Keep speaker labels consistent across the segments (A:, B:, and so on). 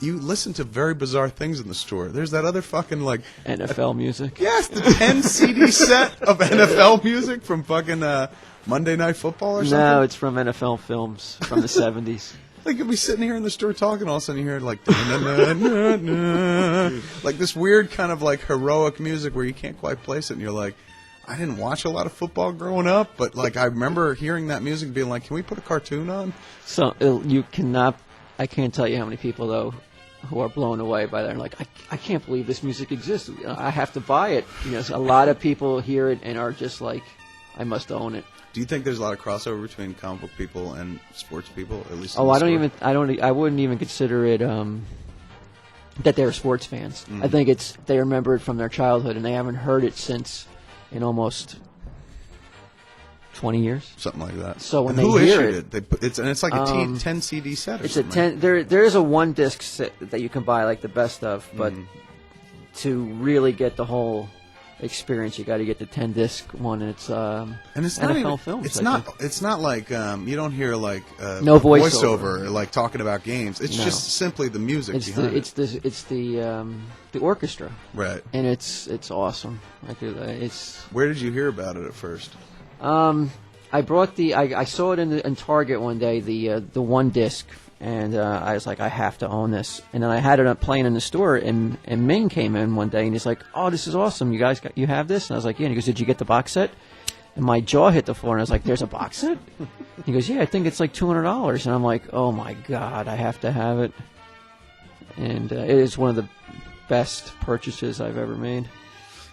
A: you listen to very bizarre things in the store. There's that other fucking like
B: NFL music.
A: Yes, the 10 CD set of NFL music from fucking Monday Night Football or something.
B: No, it's from NFL films from the 70s.
A: Like you'll be sitting here in the store talking, all of a sudden you hear like like this weird kind of like heroic music where you can't quite place it, and you're like, I didn't watch a lot of football growing up, but like I remember hearing that music and being like, can we put a cartoon on?
B: So you cannot. I can't tell you how many people though who are blown away by that. And like, I can't believe this music exists. I have to buy it. A lot of people hear it and are just like, I must own it.
A: Do you think there's a lot of crossover between comic book people and sports people? At least.
B: I wouldn't even consider it that they're sports fans. Mm-hmm. I think they remember it from their childhood and they haven't heard it since in almost 20 years,
A: something like that.
B: So when they hear it,
A: it's like a 10 CD set.
B: It's a 10. There is a 1 disc set that you can buy, like the best of, but to really get the whole experience, you got to get the 10 disc one, and it's NFL films.
A: It's not like you don't hear like
B: no
A: voiceover like talking about games. It's just simply the music.
B: It's the orchestra,
A: right?
B: And it's awesome.
A: Where did you hear about it at first?
B: I brought I saw it in Target one day, the 1 disc, and I was like, I have to own this. And then I had it playing in the store, and Ming came in one day, and he's like, oh, this is awesome. You guys you have this? And I was like, yeah. And he goes, did you get the box set? And my jaw hit the floor, and I was like, there's a box set? He goes, yeah, I think it's like $200. And I'm like, oh my God, I have to have it. And it is one of the best purchases I've ever made.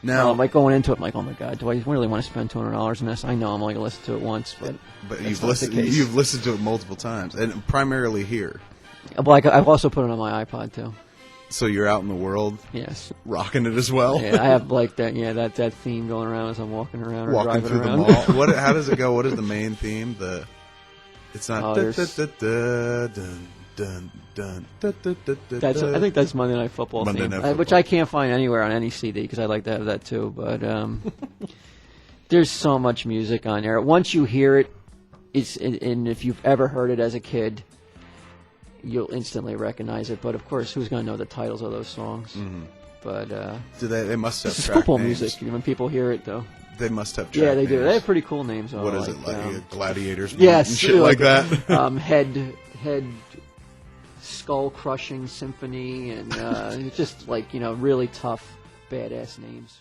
B: Now, like going into it, I'm like, oh my God, do I really want to spend $200 on this? I know I'm only going to listen to it once, but
A: you've listened to it multiple times, and primarily here.
B: Well, I've also put it on my iPod too.
A: So you're out in the world,
B: yes,
A: rocking it as well.
B: Yeah, I have like that. Yeah, that theme going around as I'm walking around or driving
A: through
B: around.
A: The mall. How does it go? What is the main theme? It's not.
B: I think that's Monday Night Football theme, which I can't find anywhere on any CD because I'd like to have that too. But there's so much music on there. Once you hear it, and if you've ever heard it as a kid, you'll instantly recognize it. But of course, who's going to know the titles of those songs? Mm-hmm. But
A: they must have
B: it's
A: track
B: football
A: names.
B: music. When people hear it, though.
A: They must have track
B: Yeah, they
A: names.
B: do. They have pretty cool names.
A: What is it, like Gladiators?
B: Yes.
A: And shit like that?
B: Head skull-crushing symphony, and just like, really tough, badass names.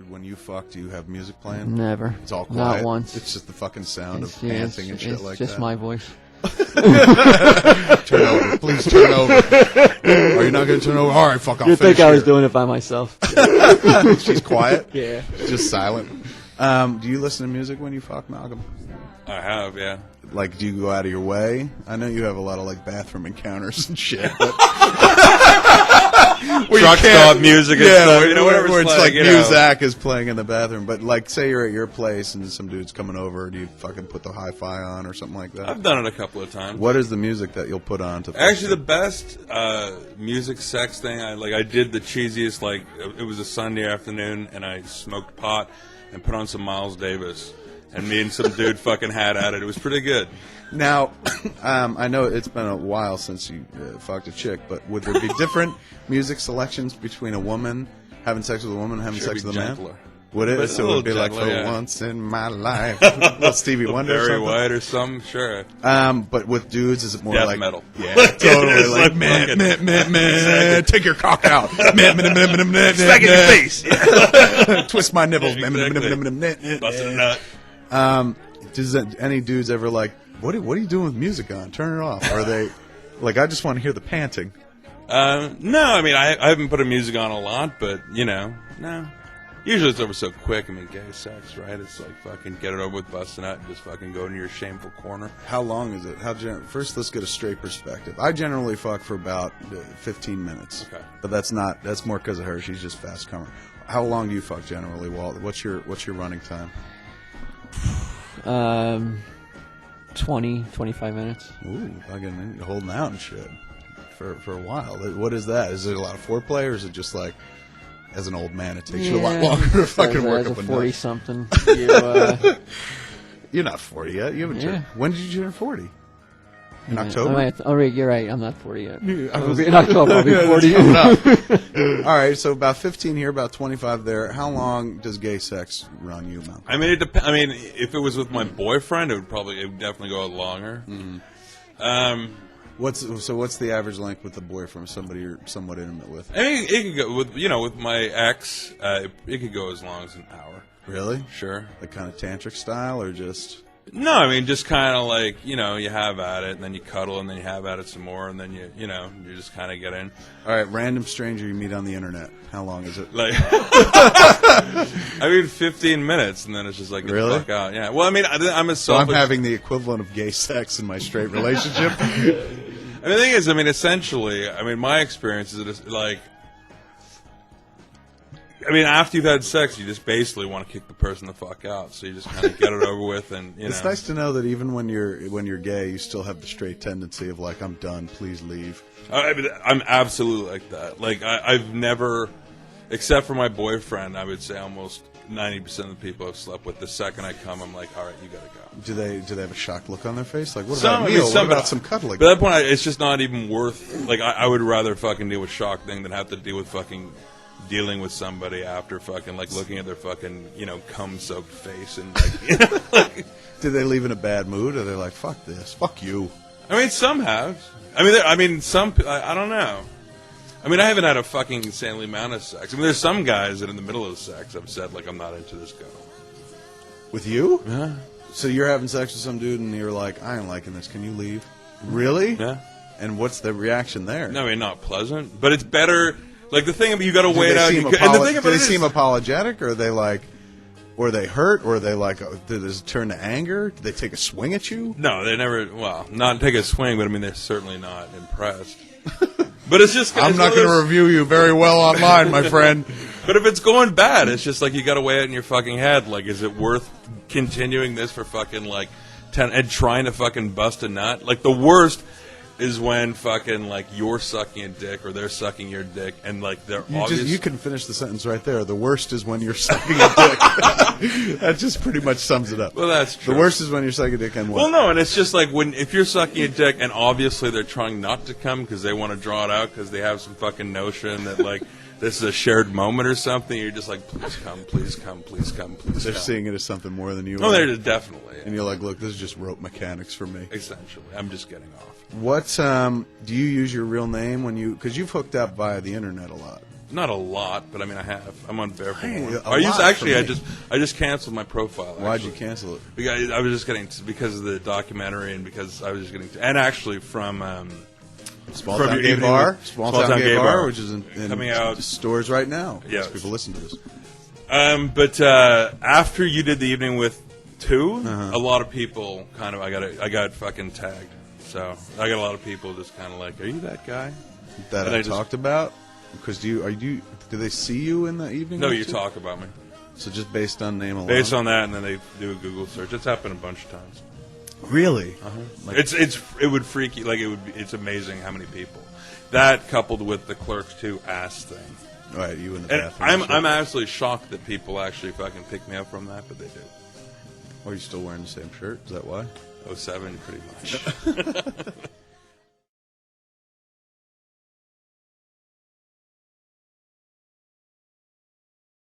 A: When you fuck, do you have music playing?
B: Never.
A: It's all quiet?
B: Not once.
A: It's just the fucking sound of panting and shit like that?
B: It's just my voice.
A: Turn over. Please turn over. Are you not going to turn over? All right, fuck, I'll
B: You'd
A: finish
B: think I was
A: here.
B: doing it by myself.
A: She's quiet?
B: Yeah.
A: Just silent. Do you listen to music when you fuck, Malcolm?
C: I have, yeah.
A: Like, do you go out of your way? I know you have a lot of, like, bathroom encounters and shit. Truck
C: stop music and stuff. Whatever's
A: where it's
C: playing,
A: like Muzak is playing in the bathroom. But, like, say you're at your place and some dude's coming over. Do you fucking put the hi-fi on or something like that?
C: I've done it a couple of times.
A: What is the music that you'll put on?
C: Actually, the best music sex thing, I did the cheesiest, like, it was a Sunday afternoon, and I smoked pot and put on some Miles Davis. And me and some dude fucking had at it. It was pretty good.
A: Now, I know it's been a while since you fucked a chick, but would there be different music selections between a woman having sex with a woman and having sex with a man?
C: Gentler.
A: Would it?
C: But
A: So it would be like, for once in my life. Little Stevie Wonder or
C: Barry
A: something?
C: White or something, sure.
A: But with dudes, is it more
C: Death
A: like...
C: metal.
A: Yeah, totally. Like, man,
C: Exactly.
A: take your cock out. Smack
C: Smack in your face.
A: Twist my nipples.
C: Exactly. Busting a nut.
A: Does any dudes ever like, what are you doing with music on? Turn it off. Or are they like, I just want to hear the panting?
C: No, I mean, I haven't put a music on a lot, but, no. Usually it's over so quick. I mean, gay sex, right? It's like fucking get it over with, busting out, and just fucking go into your shameful corner.
A: How long is it? First, let's get a straight perspective. I generally fuck for about 15 minutes.
C: Okay.
A: But that's more because of her. She's just fast comer. How long do you fuck generally, Walt? What's your running time?
B: 20, 25 minutes.
A: Ooh, fucking holding out and shit for a while. What is that? Is it a lot of foreplay, or is it just like, as an old man, it takes you a lot longer to fucking work up a nut?
B: 40-something.
A: You're not 40 yet. You haven't turned. When did you turn 40? in October.
B: You're right. I'm not 40 yet. In October, I'll be 40.
A: All right, so about 15 here, about 25 there. How long does gay sex run you, Malcolm?
C: I mean, it depends. I mean, if it was with my boyfriend, it would definitely go longer.
A: Mm-hmm. What's the average length with a boyfriend, somebody you're somewhat intimate with?
C: I mean, it could go with my ex. It could go as long as an hour.
A: Really?
C: Sure.
A: Like kind of tantric style, or just?
C: No, I mean just kind of like you have at it, and then you cuddle, and then you have at it some more, and then you just kind of get in.
A: All right, random stranger you meet on the internet. How long is it?
C: Like, I mean, 15 minutes, and then it's just like get
A: really?
C: the fuck out. Yeah. Well, I mean, I'm a
A: so I'm having the equivalent of gay sex in my straight relationship.
C: I mean, the thing is, I mean, essentially, I mean, my experience is like. I mean, after you've had sex, you just basically want to kick the person the fuck out. So you just kind of get it over with, and
A: It's nice to know that even when you're gay, you still have the straight tendency of like, I'm done, please leave.
C: I mean, I'm absolutely like that. Like I've never, except for my boyfriend, I would say almost 90% of the people I've slept with. The second I come, I'm like, all right, you gotta go.
A: Do they have a shocked look on their face? Like, what about meal? What about some cuddling?
C: But at that point, it's just not even worth. Like, I would rather fucking deal with shock thing than have to deal with fucking. Dealing with somebody after fucking like looking at their fucking cum-soaked face and like,
A: Did they leave in a bad mood? Or they're like, fuck this, fuck you?
C: I mean, some have. I mean, some. I don't know. I mean, I haven't had a fucking insanely amount of sex. I mean, there's some guys that in the middle of sex have said like, I'm not into this girl.
A: With you?
C: Yeah.
A: So you're having sex with some dude and you're like, I ain't liking this. Can you leave? Really?
C: Yeah.
A: And what's the reaction there?
C: No, I mean, not pleasant, but it's better. Like the thing, you got to wait out.
A: And the thing about do they seem apologetic, or are they like, or are they hurt, or are they like, did it turn to anger? Did they take a swing at you?
C: No, they never. Well, not take a swing, but I mean, they're certainly not impressed. But it's just.
A: I'm not going to review you very well online, my friend.
C: But if it's going bad, it's just like you got to weigh it in your fucking head. Like, is it worth continuing this for fucking like 10 and trying to fucking bust a nut? Like the worst. Is when fucking like you're sucking a dick or they're sucking your dick and like they're
A: you can finish the sentence right there. The worst is when you're sucking a dick. That just pretty much sums it up.
C: Well, that's true.
A: The worst is when you're sucking a dick and what?
C: Well, no, and it's just like if you're sucking a dick and obviously they're trying not to come because they want to draw it out because they have some fucking notion that like this is a shared moment or something. You're just like, please come, please come, please come, please.
A: They're
C: come.
A: seeing it as something more than you.
C: No, they're definitely.
A: And you're like, look, this is just rope mechanics for me.
C: Essentially, I'm just getting off.
A: What do you use your real name when you? Because you've hooked up via the internet a lot.
C: Not a lot, but I mean, I have. I'm on Verified.
A: I
C: just canceled my profile.
A: Why'd you cancel it?
C: Because I was just getting because of the documentary and because I was just getting and actually from
A: Small Town Gay Bar, which is
C: coming out
A: stores right now.
C: Yes,
A: people listen to this.
C: But after you did the evening with two, a lot of people kind of I got fucking tagged. So I got a lot of people just kind of like, are you that guy
A: that I talked about? Because do they see you in the evening?
C: No, you talk about me.
A: So just based on name alone.
C: Based on that, and then they do a Google search. It's happened a bunch of times.
A: Really?
C: Like, it would freak you. Like it's amazing how many people. That coupled with the Clerks 2 ass thing.
A: Right, you in the bathroom.
C: I'm absolutely shocked that people actually fucking pick me up from that, but they do.
A: Are you still wearing the same shirt? Is that why?
C: 07, pretty much.